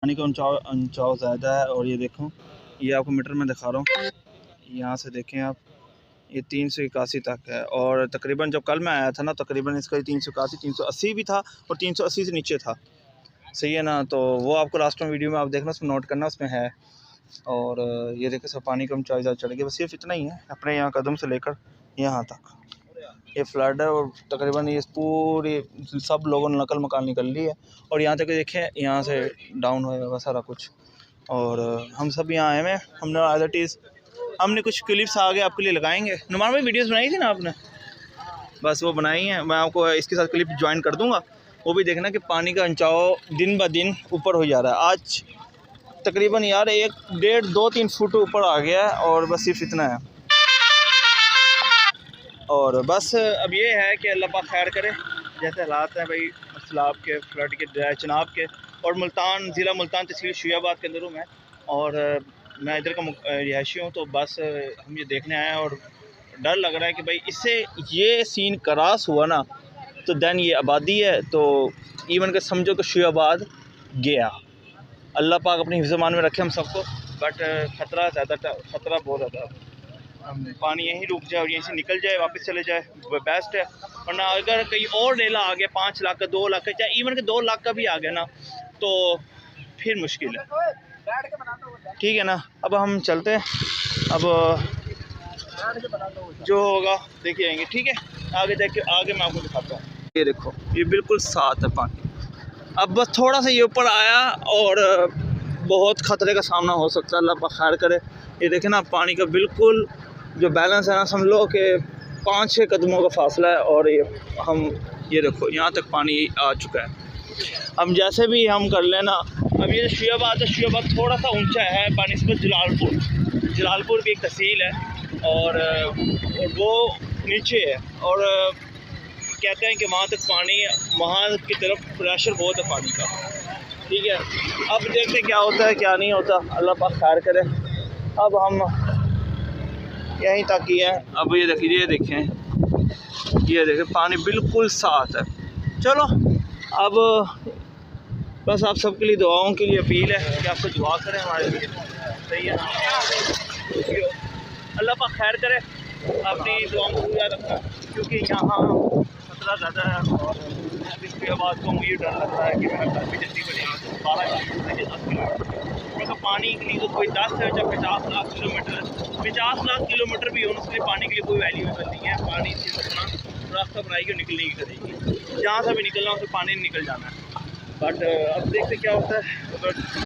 पानी का ऊंचाव ज़्यादा है। और ये देखो, ये आपको मीटर में दिखा रहा हूँ, यहाँ से देखें आप, ये 381 तक है। और तकरीबन जब कल मैं आया था ना, तकरीबन इसका 381 380 भी था और 380 से नीचे था। सही है ना, तो वो आपको लास्ट में वीडियो में आप देखना, उसमें नोट करना, उसमें है। और ये देखें सब पानी का ऊंचाई ज़्यादा चढ़ गया, बस सिर्फ इतना ही है अपने यहाँ कदम से लेकर यहाँ तक ये फ्लड है। और तकरीबन ये पूरी सब लोगों ने नकल मकान निकल ली है। और यहाँ तक देखें, यहाँ से डाउन होएगा सारा कुछ। और हम सब यहाँ आए हैं, हमने एज इट इज़ हमने कुछ क्लिप्स आगे आपके लिए लगाएंगे। नुमान भाई वीडियोस बनाई थी ना आपने, बस वो बनाई हैं, मैं आपको इसके साथ क्लिप ज्वाइन कर दूंगा। वो भी देखना कि पानी का ऊंचाव दिन ब दिन ऊपर हो जा रहा है। आज तकरीबन यार 1 1.5 2 3 फुट ऊपर आ गया है। और बस सिर्फ इतना है। और बस अब ये है कि अल्लाह पाक खैर करे। जैसे हालात हैं भाई सैलाब के, फ्लड के, चिनाब के। और मुल्तान ज़िला मुल्तान तहसील शुयाबाद के अंदर हूँ मैं। और मैं इधर का रिहायशी हूँ। तो बस हम ये देखने आए हैं और डर लग रहा है कि भाई इससे ये सीन क्रॉस हुआ ना, तो दैन ये आबादी है, तो इवन के समझो कि शुयाबाद गया। अल्लाह पाक अपनी हिफ्ज़-ए-मान में रखे हम सबको। बट ख़तरा बहुत ज़्यादा। पानी यहीं रुक जाए और यहीं से निकल जाए, वापस चले जाए, बेस्ट है। वरना अगर कहीं और डेला आ गया 5 लाख का, 2 लाख का, चाहे इवन के 2 लाख का भी आ गया ना, तो फिर मुश्किल है। ठीक है ना, अब हम चलते हैं। अब जो होगा देखिए आएंगे। ठीक है, आगे जाके आगे मैं आपको दिखाता हूँ। ये देखो, ये बिल्कुल साथ है पानी। अब बस थोड़ा सा ये ऊपर आया और बहुत ख़तरे का सामना हो सकता है, अल्लाह पाक खैर करे। ये देखें ना, पानी का बिल्कुल जो बैलेंस है ना, समझ लो कि 5-6 कदमों का फासला है। और ये देखो यहाँ तक पानी आ चुका है। हम जैसे भी हम कर लेना, अब ये शुयाबाद है, शुयाबाद थोड़ा सा ऊंचा है बनिस्बत जलालपुर भी एक तहसील है। और वो नीचे है। और कहते हैं कि वहाँ तक पानी, वहाँ की तरफ प्रेशर बहुत है पानी का। ठीक है, अब देखते क्या होता है क्या नहीं होता, अल्लाह पाक खैर करे। अब हम यहीं तक ही है। अब ये देखें पानी बिल्कुल साफ है। चलो, अब बस आप सबके लिए दुआओं के लिए अपील है कि आप सब दुआ करें हमारे लिए। सही है ना, अल्लाह पाक खैर करे, अपनी दुआओं को पूरा रखना। क्योंकि यहाँ खतरा ज़्यादा है। और इसके बाद को मुझे डर लग रहा है कि मेरा घर भी जल्दी बने, यहाँ से 12 किलोमीटर 10 किलोमीटर क्योंकि पानी के लिए तो कोई 10 है, जब 50 लाख किलोमीटर 50 लाख किलोमीटर भी हो, उसके पानी के लिए कोई वैल्यू नहीं है। पानी से अपना रास्ता बनाएगी और निकलने की करेगी। जहाँ से भी निकलना उसे पानी निकल जाना है। बट अब देखते क्या होता है।